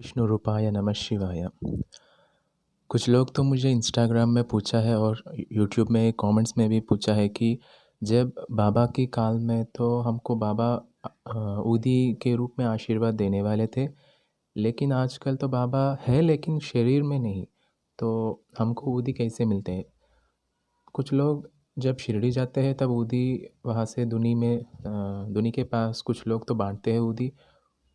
विष्णु रूपाय नमः शिवाय। कुछ लोग तो मुझे इंस्टाग्राम में पूछा है और यूट्यूब में कमेंट्स में भी पूछा है कि जब बाबा के काल में तो हमको बाबा ऊदी के रूप में आशीर्वाद देने वाले थे, लेकिन आजकल तो बाबा है लेकिन शरीर में नहीं, तो हमको ऊदी कैसे मिलते हैं? कुछ लोग जब शिरडी जाते हैं तब ऊदी वहाँ से दुनी के पास कुछ लोग तो बांटते हैं ऊदी,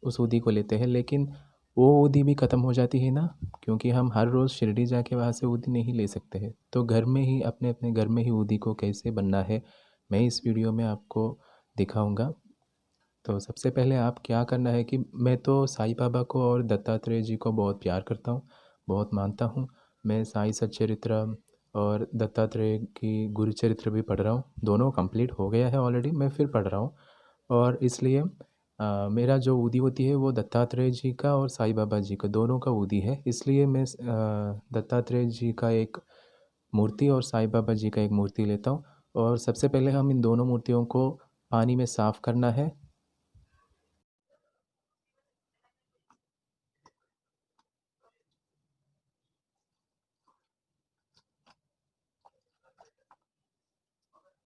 उस ऊदी को लेते हैं, लेकिन वो ऊदी भी ख़त्म हो जाती है ना, क्योंकि हम हर रोज़ शिरडी जाके वहाँ से ऊदी नहीं ले सकते हैं। तो घर में ही अपने अपने घर में ही ऊदी को कैसे बनना है, मैं इस वीडियो में आपको दिखाऊंगा। तो सबसे पहले आप क्या करना है कि मैं तो साईं बाबा को और दत्तात्रेय जी को बहुत प्यार करता हूँ, बहुत मानता हूँ। मैं साईं सच्चरित्र और दत्तात्रेय की गुरुचरित्र भी पढ़ रहा हूँ, दोनों कंप्लीट हो गया है ऑलरेडी, मैं फिर पढ़ रहा हूँ। और इसलिए मेरा जो ऊदी होती है वो दत्तात्रेय जी का और साईं बाबा जी का दोनों का ऊदी है, इसलिए मैं दत्तात्रेय जी का एक मूर्ति और साईं बाबा जी का एक मूर्ति लेता हूँ। और सबसे पहले हम इन दोनों मूर्तियों को पानी में साफ़ करना है।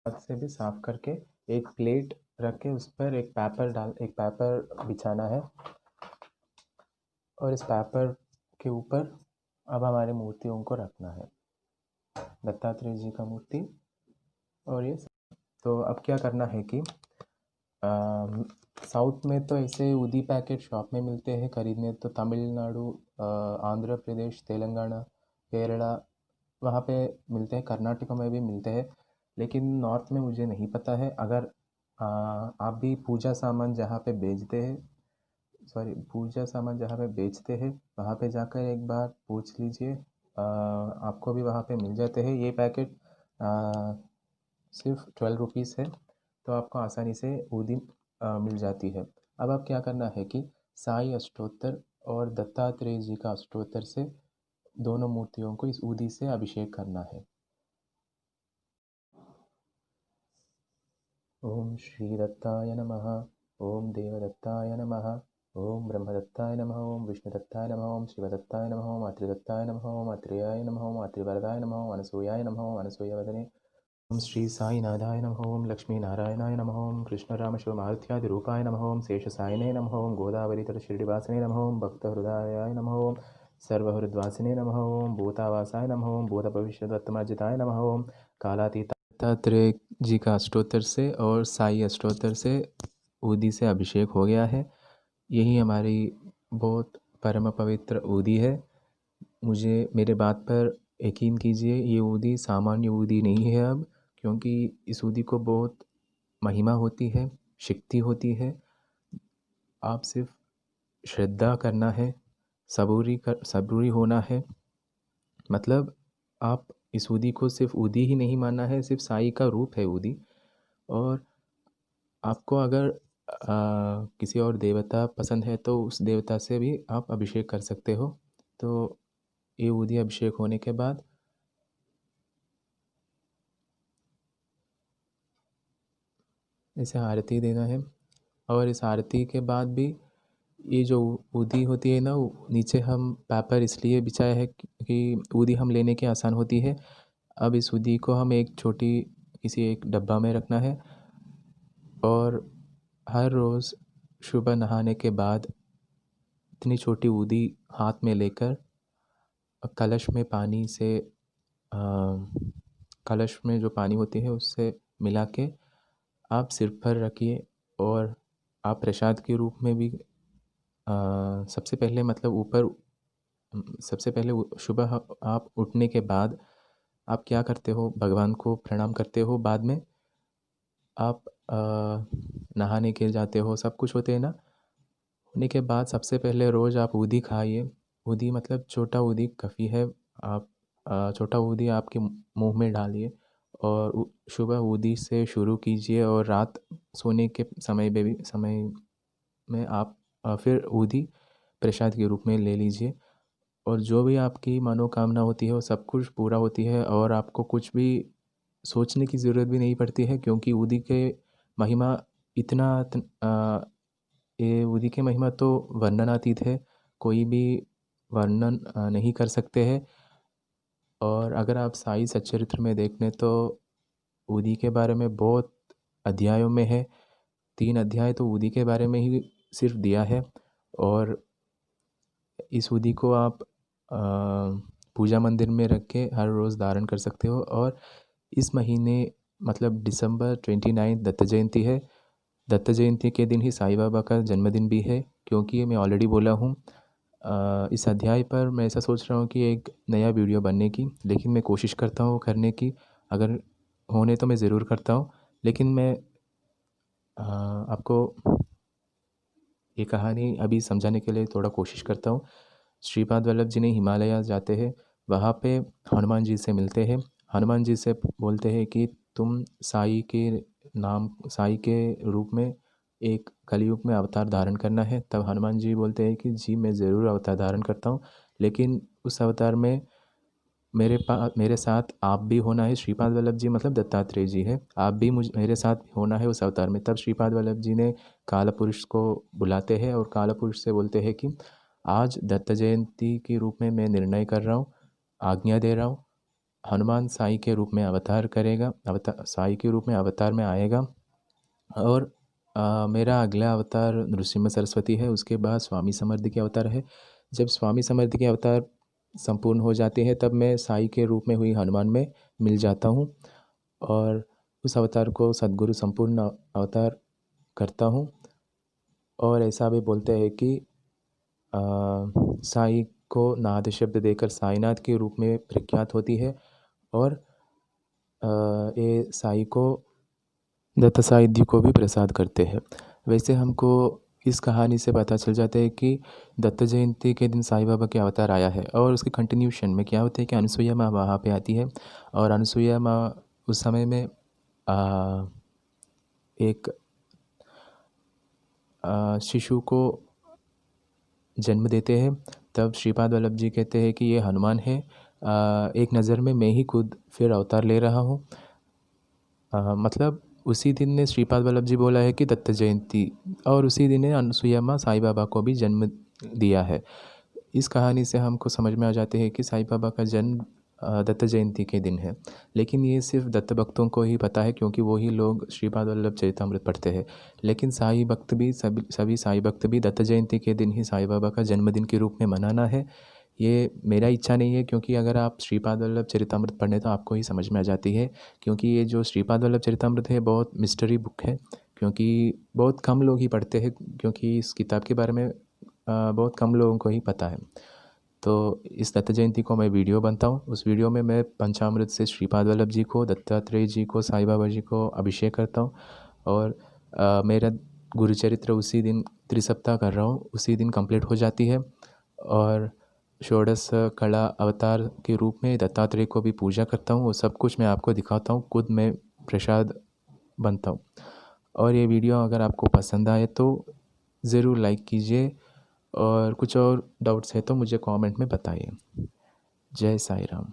हाथ से भी साफ करके एक प्लेट रख के उस पर एक पेपर बिछाना है, और इस पेपर के ऊपर अब हमारे मूर्तियों को रखना है, दत्तात्रेय जी का मूर्ति और ये। तो अब क्या करना है कि साउथ में तो ऐसे ऊदी पैकेट शॉप में मिलते हैं खरीदने, तो तमिलनाडु, आंध्र प्रदेश, तेलंगाना, केरला वहाँ पे मिलते हैं, कर्नाटक में भी मिलते हैं, लेकिन नॉर्थ में मुझे नहीं पता है। अगर आप भी पूजा सामान जहाँ पे बेचते हैं, पूजा सामान जहाँ पे बेचते हैं वहाँ पे जाकर एक बार पूछ लीजिए, आपको भी वहाँ पे मिल जाते हैं ये पैकेट। सिर्फ 12 रुपीज़ है, तो आपको आसानी से ऊदी मिल जाती है। अब आप क्या करना है कि साई अष्टोत्तर और दत्तात्रेय जी का अष्टोत्तर से दोनों मूर्तियों को इस ऊदी से अभिषेक करना है। ओम श्री दत्ताय नमः। ओम देवदत्ताय नमः। ओम ब्रह्मदत्ताय नमः। ओम विष्णुदत्ताय नमः। ओम शिवदत्ताय नमः। ओम मातृदत्ताय नमः। ओम अत्रेयाय नमः। ओम मातृवरदाय नमः। ओम अनसूयाय नमः। ओम अनसूयवदने। ओम श्री साई नाथाय नमः। ओम लक्ष्मी नारायणाय नमः। ओम कृष्ण राम शिव मारुत्यादि रूपाय नमः। ओम शेषसायने नमः। ओम गोदावरी तट शिरडिवासिने नमः। ओम भक्त हृदयाय नमः। ओम सर्वहृद्वासिने नमः। ओम भूतावासाय नमः। ओम भूत भविष्य वर्तमाजिताय नमः। ओम कालातीत दत्तात्रेय जी का अष्टोत्तर से और साई अष्टोत्तर से ऊदी से अभिषेक हो गया है। यही हमारी बहुत परम पवित्र ऊदी है। मुझे मेरे बात पर यकीन कीजिए, ये ऊदी सामान्य ऊदी नहीं है अब, क्योंकि इस ऊदी को बहुत महिमा होती है, शक्ति होती है। आप सिर्फ श्रद्धा करना है, सबूरी होना है। मतलब आप इस ऊदी को सिर्फ ऊदी ही नहीं मानना है, सिर्फ साई का रूप है ऊदी। और आपको अगर किसी और देवता पसंद है तो उस देवता से भी आप अभिषेक कर सकते हो। तो ये ऊदी अभिषेक होने के बाद इसे आरती देना है, और इस आरती के बाद भी ये जो ऊदी होती है ना, नीचे हम पेपर इसलिए बिछाया है कि ऊदी हम लेने की आसान होती है। अब इस ऊदी को हम एक छोटी किसी एक डब्बा में रखना है, और हर रोज़ सुबह नहाने के बाद इतनी छोटी ऊदी हाथ में लेकर कलश में पानी से कलश में जो पानी होती है उससे मिला के आप सिर पर रखिए। और आप प्रसाद के रूप में भी सबसे पहले मतलब सबसे पहले सुबह आप उठने के बाद आप क्या करते हो, भगवान को प्रणाम करते हो, बाद में आप नहाने के जाते हो, सब कुछ होते हैं ना। होने के बाद सबसे पहले रोज़ आप ऊदी खाइए। ऊदी मतलब छोटा ऊदी काफ़ी है। आप छोटा ऊदी आपके मुंह में डालिए और सुबह ऊदी से शुरू कीजिए, और रात सोने के समय में आप फिर ऊदी प्रसाद के रूप में ले लीजिए। और जो भी आपकी मनोकामना होती है वो सब कुछ पूरा होती है, और आपको कुछ भी सोचने की ज़रूरत भी नहीं पड़ती है, क्योंकि ऊदी के महिमा इतना ये ऊदी की महिमा तो वर्णनातीत है। कोई भी वर्णन नहीं कर सकते हैं। और अगर आप साई सच्चरित्र में देख लें तो ऊदी के बारे में बहुत अध्यायों में है। 3 अध्याय तो ऊदी के बारे में ही सिर्फ दिया है। और इस ऊदी को आप पूजा मंदिर में रख के हर रोज़ धारण कर सकते हो। और इस महीने मतलब दिसंबर 29 दत्त जयंती है। दत्त जयंती के दिन ही साईं बाबा का जन्मदिन भी है। क्योंकि मैं ऑलरेडी बोला हूँ इस अध्याय पर मैं ऐसा सोच रहा हूँ कि एक नया वीडियो बनने की, लेकिन मैं कोशिश करता हूँ करने की। अगर होने तो मैं ज़रूर करता हूँ। लेकिन मैं आपको ये कहानी अभी समझाने के लिए थोड़ा कोशिश करता हूँ। श्रीपाद वल्लभ जी ने हिमालय जाते हैं, वहाँ पे हनुमान जी से मिलते हैं। हनुमान जी से बोलते हैं कि तुम साई के साई के रूप में एक कलयुग में अवतार धारण करना है। तब हनुमान जी बोलते हैं कि जी मैं ज़रूर अवतार धारण करता हूँ, लेकिन उस अवतार में मेरे साथ आप भी होना है। श्रीपाद वल्लभ जी मतलब दत्तात्रेय जी है। आप भी मेरे साथ होना है उस अवतार में। तब श्रीपाद वल्लभ जी ने काल पुरुष को बुलाते हैं और काल पुरुष से बोलते हैं कि आज दत्त जयंती के रूप में मैं निर्णय कर रहा हूँ, आज्ञा दे रहा हूँ। हनुमान साई के रूप में अवतार करेगा, साई के रूप में अवतार में आएगा। और मेरा अगला अवतार नृसिंह सरस्वती है। उसके बाद स्वामी समर्थ के अवतार है। जब स्वामी समर्थ के अवतार संपूर्ण हो जाते हैं तब मैं साई के रूप में हुई हनुमान में मिल जाता हूँ और उस अवतार को सद्गुरु संपूर्ण अवतार करता हूँ। और ऐसा भी बोलते हैं कि साई को नाद शब्द देकर साईनाथ के रूप में प्रख्यात होती है। और ये साई को दत्त साहित्य को भी प्रसाद करते हैं। वैसे हमको इस कहानी से पता चल जाता है कि दत्त जयंती के दिन साईं बाबा के अवतार आया है। और उसके कंटिन्यूशन में क्या होता है कि अनुसुईया माँ वहाँ पे आती है और अनुसुईया माँ उस समय में एक शिशु को जन्म देते हैं। तब श्रीपाद वल्लभ जी कहते हैं कि ये हनुमान है, एक नज़र में मैं ही खुद फिर अवतार ले रहा हूँ। मतलब उसी दिन ने श्रीपाद वल्लभ जी बोला है कि दत्त जयंती, और उसी दिन ने अनुसुईया माँ साईं बाबा को भी जन्म दिया है। इस कहानी से हमको समझ में आ जाते हैं कि साईं बाबा का जन्म दत्त जयंती के दिन है। लेकिन ये सिर्फ दत्त भक्तों को ही पता है क्योंकि वही लोग श्रीपाद वल्लभ चरितमृत पढ़ते हैं। लेकिन साईं भक्त भी सभी साईं भक्त भी दत्त जयंती के दिन ही साईं बाबा का जन्मदिन के रूप में मनाना है। ये मेरा इच्छा नहीं है, क्योंकि अगर आप श्रीपाद वल्लभ चरितमृत पढ़ें तो आपको ही समझ में आ जाती है। क्योंकि ये जो श्रीपाद वल्लभ चरितमृत है बहुत मिस्टरी बुक है, क्योंकि बहुत कम लोग ही पढ़ते हैं, क्योंकि इस किताब के बारे में बहुत कम लोगों को ही पता है। तो इस दत्त जयंती को मैं वीडियो बनता हूँ। उस वीडियो में मैं पंचामृत से श्रीपाद वल्लभ जी को, दत्तात्रेय जी को, साईं बाबा जी को अभिषेक करता हूँ। और मेरा गुरुचरित्र उसी दिन त्रिसप्ताह कर रहा हूँ, उसी दिन कंप्लीट हो जाती है। और षोडश कला अवतार के रूप में दत्तात्रेय को भी पूजा करता हूँ। वो सब कुछ मैं आपको दिखाता हूँ, खुद मैं प्रसाद बनता हूँ। और ये वीडियो अगर आपको पसंद आए तो ज़रूर लाइक कीजिए, और कुछ और डाउट्स है तो मुझे कमेंट में बताइए। जय साईं राम।